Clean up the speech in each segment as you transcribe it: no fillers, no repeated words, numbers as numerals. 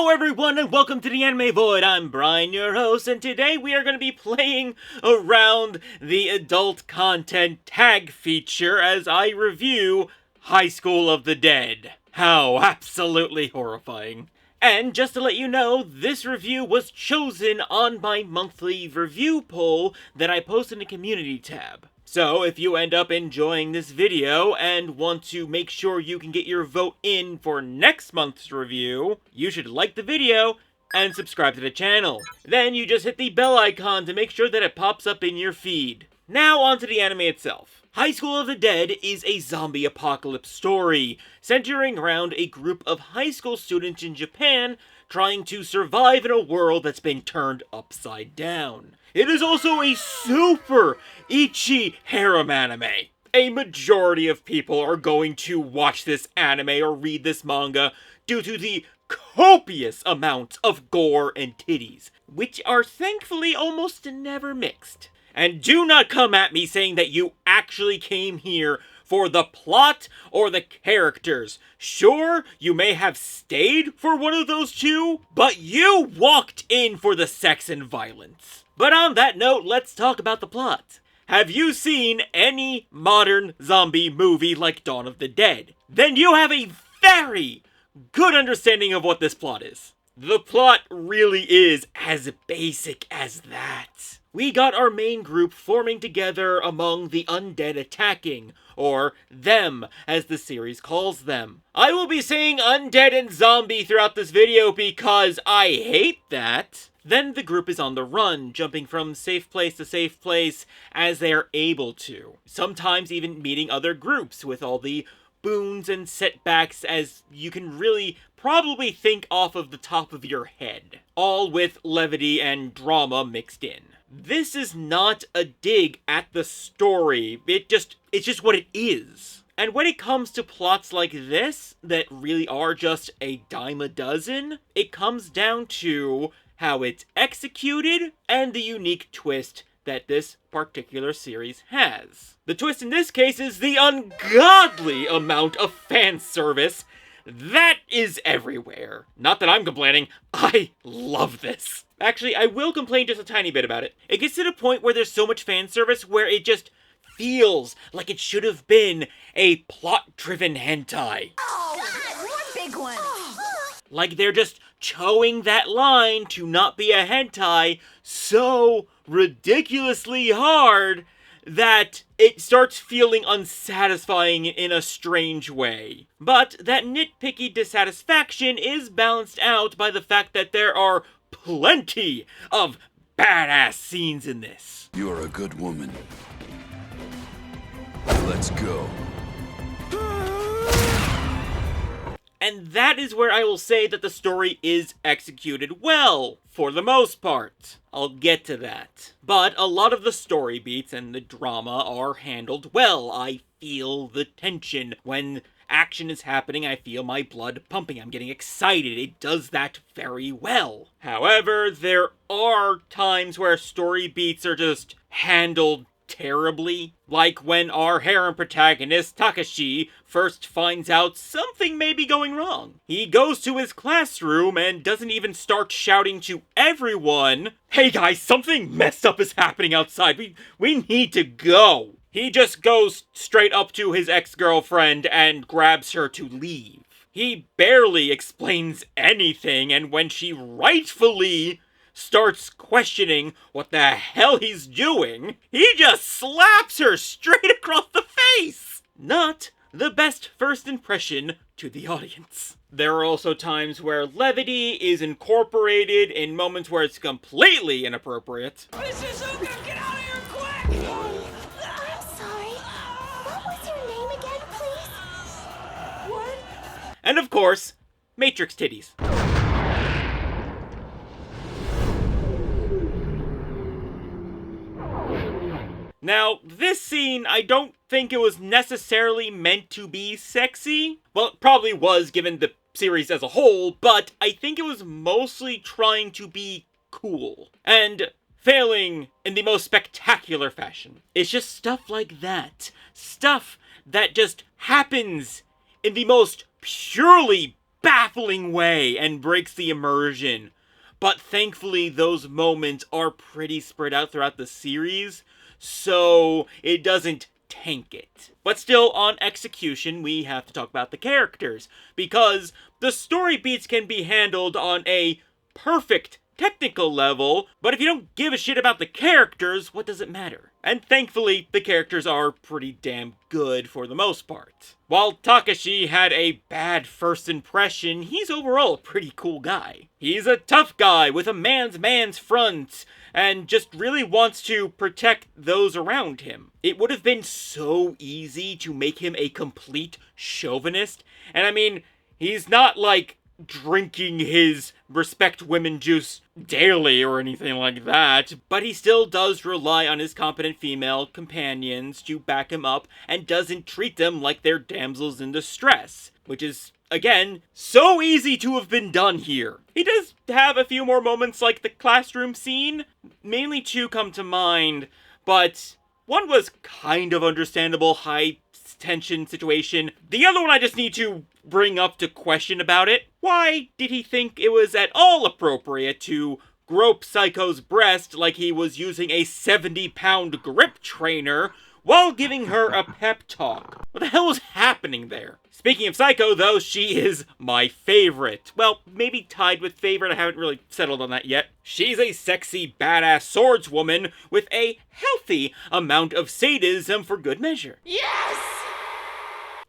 Hello everyone and welcome to the Anime Void. I'm Brian, your host, and today we are going to be playing around the adult content tag feature as I review High School of the Dead. How absolutely horrifying. And just to let you know, this review was chosen on my monthly review poll that I post in the community tab. So, if you end up enjoying this video and want to make sure you can get your vote in for next month's review, you should like the video and subscribe to the channel. Then you just hit the bell icon to make sure that it pops up in your feed. Now onto the anime itself. High School of the Dead is a zombie apocalypse story, centering around a group of high school students in Japan trying to survive in a world that's been turned upside down. It is also a super ecchi harem anime. A majority of people are going to watch this anime or read this manga due to the copious amount of gore and titties, which are thankfully almost never mixed. And do not come at me saying that you actually came here for the plot or the characters. Sure, you may have stayed for one of those two, but you walked in for the sex and violence. But on that note, let's talk about the plot. Have you seen any modern zombie movie like Dawn of the Dead? Then you have a very good understanding of what this plot is. The plot really is as basic as that. We got our main group forming together among the undead attacking, or them, as the series calls them. I will be saying undead and zombie throughout this video because I hate that. Then the group is on the run, jumping from safe place to safe place as they are able to. Sometimes even meeting other groups with all the boons and setbacks as you can really probably think off of the top of your head. All with levity and drama mixed in. This is not a dig at the story, it's just what it is. And when it comes to plots like this, that really are just a dime a dozen, it comes down to how it's executed and the unique twist that this particular series has. The twist in this case is the ungodly amount of fan service that is everywhere. Not that I'm complaining, I love this. Actually, I will complain just a tiny bit about it. It gets to the point where there's so much fan service where it just feels like it should have been a plot-driven hentai. Oh, God, one big one. Like they're just towing that line to not be a hentai so ridiculously hard that it starts feeling unsatisfying in a strange way. But that nitpicky dissatisfaction is balanced out by the fact that there are plenty of badass scenes in this. You're a good woman. Let's go. And that is where I will say that the story is executed well, for the most part. I'll get to that. But a lot of the story beats and the drama are handled well. I feel the tension. When action is happening, I feel my blood pumping. I'm getting excited. It does that very well. However, there are times where story beats are just handled terribly. Like when our harem protagonist, Takashi, first finds out something may be going wrong. He goes to his classroom and doesn't even start shouting to everyone, "Hey guys, something messed up is happening outside. We need to go." He just goes straight up to his ex-girlfriend and grabs her to leave. He barely explains anything, and when she rightfully starts questioning what the hell he's doing, he just slaps her straight across the face! Not the best first impression to the audience. There are also times where levity is incorporated in moments where it's completely inappropriate. Shizuka, get out of here quick! I'm sorry. What was your name again, please? What? And of course, Matrix titties. Now, this scene, I don't think it was necessarily meant to be sexy. Well, it probably was given the series as a whole, but I think it was mostly trying to be cool. And failing in the most spectacular fashion. It's just stuff like that. Stuff that just happens in the most purely baffling way and breaks the immersion. But thankfully, those moments are pretty spread out throughout the series, so it doesn't tank it. But still, on execution, we have to talk about the characters, because the story beats can be handled on a perfect technical level, but if you don't give a shit about the characters, what does it matter? And thankfully, the characters are pretty damn good for the most part. While Takashi had a bad first impression, he's overall a pretty cool guy. He's a tough guy with a man's front, and just really wants to protect those around him. It would have been so easy to make him a complete chauvinist, and I mean, he's not like drinking his respect women juice daily or anything like that, but he still does rely on his competent female companions to back him up and doesn't treat them like they're damsels in distress, which is, again, so easy to have been done here. He does have a few more moments like the classroom scene, mainly two come to mind, but one was kind of understandable, high tension situation. The other one I just need to bring up to question about it. Why did he think it was at all appropriate to grope Psycho's breast like he was using a 70-pound grip trainer while giving her a pep talk? What the hell was happening there? Speaking of Psycho, though, she is my favorite. Well, maybe tied with favorite, I haven't really settled on that yet. She's a sexy, badass swordswoman with a healthy amount of sadism for good measure. Yes!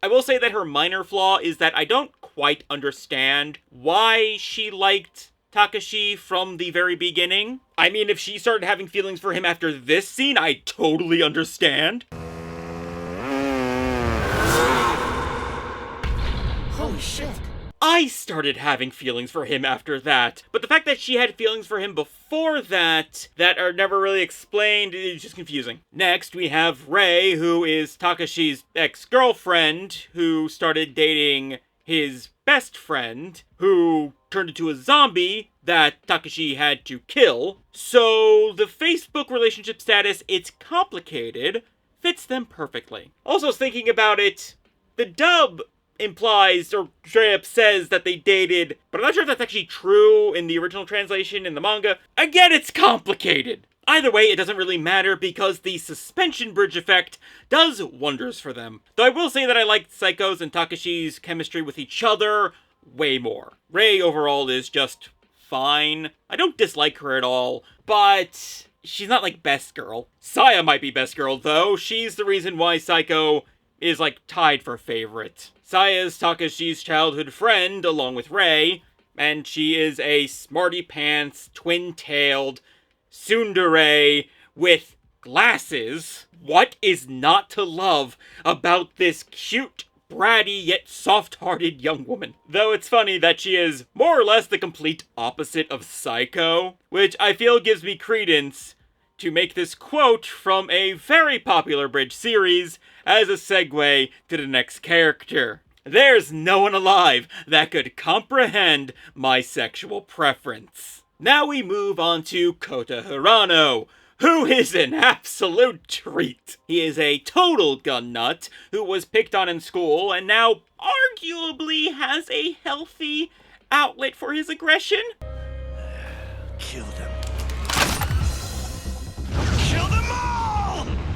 I will say that her minor flaw is that I don't quite understand why she liked Takashi from the very beginning. I mean, if she started having feelings for him after this scene, I totally understand. Holy shit. I started having feelings for him after that, but the fact that she had feelings for him before that are never really explained is just confusing. Next, we have Rei, who is Takashi's ex-girlfriend, who started dating his best friend, who turned into a zombie that Takashi had to kill. So the Facebook relationship status, it's complicated, fits them perfectly. Also, thinking about it, the dub implies, or straight up says that they dated, but I'm not sure if that's actually true in the original translation in the manga. Again, it's complicated. Either way, it doesn't really matter because the suspension bridge effect does wonders for them. Though I will say that I liked Psycho's and Takashi's chemistry with each other way more. Rei overall is just fine. I don't dislike her at all, but she's not like best girl. Saya might be best girl though. She's the reason why Psycho is like tied for favorite. Saya's Takashi's childhood friend along with Rei, and she is a smarty pants, twin-tailed tsundere with glasses. What is not to love about this cute, bratty, yet soft-hearted young woman? Though it's funny that she is more or less the complete opposite of Psycho, which I feel gives me credence to make this quote from a very popular bridge series as a segue to the next character. There's no one alive that could comprehend my sexual preference. Now we move on to Kota Hirano, who is an absolute treat. He is a total gun nut who was picked on in school and now arguably has a healthy outlet for his aggression. Kill them.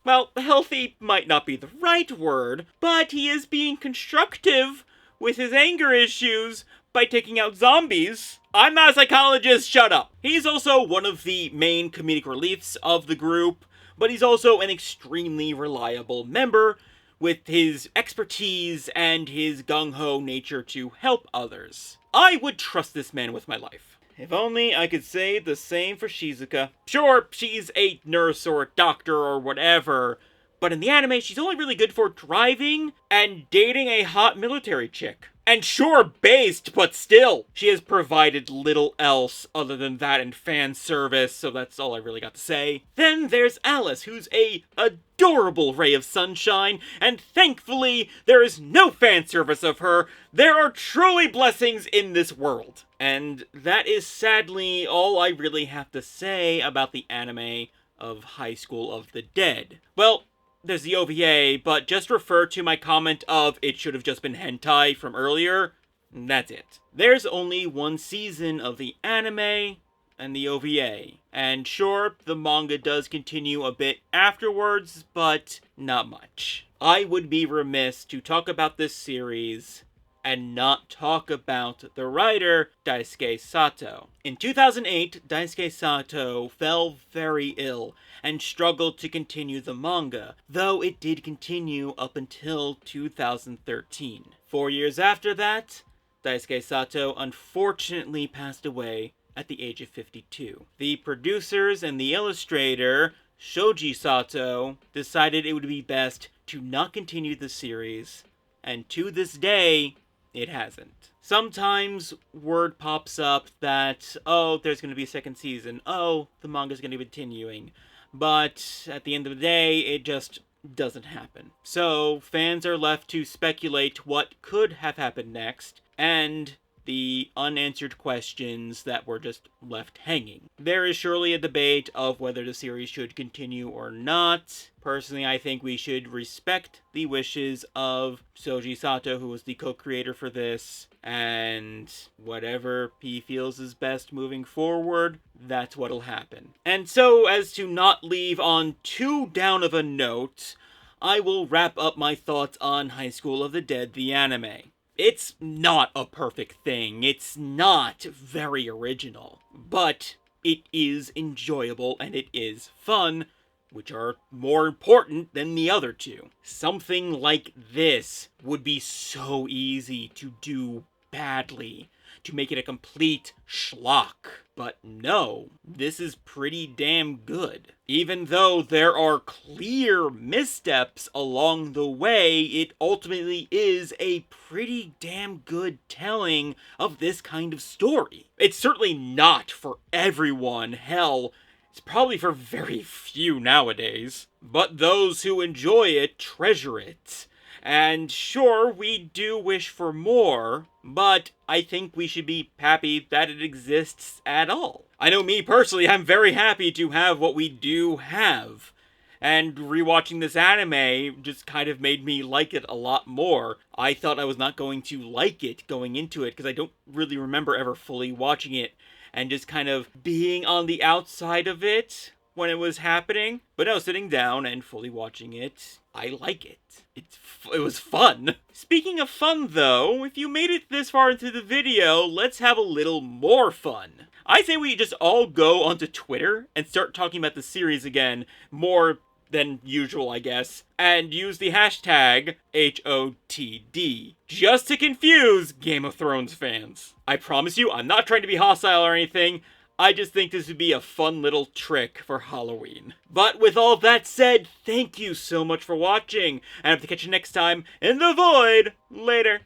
Well, healthy might not be the right word, but he is being constructive with his anger issues by taking out zombies. I'm not a psychologist, shut up. He's also one of the main comedic reliefs of the group, but he's also an extremely reliable member with his expertise and his gung-ho nature to help others. I would trust this man with my life. If only I could say the same for Shizuka. Sure, she's a nurse or a doctor or whatever, but in the anime, she's only really good for driving and dating a hot military chick. And sure, based, but still, she has provided little else other than that and fan service, so that's all I really got to say. Then there's Alice, who's a adorable ray of sunshine, and thankfully, there is no fan service of her. There are truly blessings in this world. And that is sadly all I really have to say about the anime of High School of the Dead. Well, there's the OVA, but just refer to my comment of it should have just been hentai from earlier That's it. There's only one season of the anime and the OVA. And sure, the manga does continue a bit afterwards, but not much. I would be remiss to talk about this series and not talk about the writer, Daisuke Sato. In 2008, Daisuke Sato fell very ill and struggled to continue the manga, though it did continue up until 2013. 4 years after that, Daisuke Sato unfortunately passed away at the age of 52. The producers and the illustrator, Shoji Sato, decided it would be best to not continue the series, and to this day, it hasn't. Sometimes word pops up that, oh, there's going to be a second season, oh, the manga's going to be continuing, but at the end of the day, it just doesn't happen. So, fans are left to speculate what could have happened next, and the unanswered questions that were just left hanging. There is surely a debate of whether the series should continue or not. Personally, I think we should respect the wishes of Shoji Sato, who was the co-creator for this, and whatever he feels is best moving forward, that's what'll happen. And so, as to not leave on too down of a note, I will wrap up my thoughts on High School of the Dead, the anime. It's not a perfect thing, it's not very original, but it is enjoyable and it is fun, which are more important than the other two. Something like this would be so easy to do badly, to make it a complete schlock. But no, this is pretty damn good. Even though there are clear missteps along the way, it ultimately is a pretty damn good telling of this kind of story. It's certainly not for everyone. Hell, it's probably for very few nowadays. But those who enjoy it treasure it. And sure, we do wish for more, but I think we should be happy that it exists at all. I know me personally, I'm very happy to have what we do have. And rewatching this anime just kind of made me like it a lot more. I thought I was not going to like it going into it, because I don't really remember ever fully watching it and just kind of being on the outside of it when it was happening. But no, sitting down and fully watching it, I like it. It was fun. Speaking of fun though, if you made it this far into the video, let's have a little more fun. I say we just all go onto Twitter and start talking about the series again, more than usual I guess, and use the hashtag HOTD, just to confuse Game of Thrones fans. I promise you, I'm not trying to be hostile or anything, I just think this would be a fun little trick for Halloween. But with all that said, thank you so much for watching, and I hope to catch you next time in the void. Later.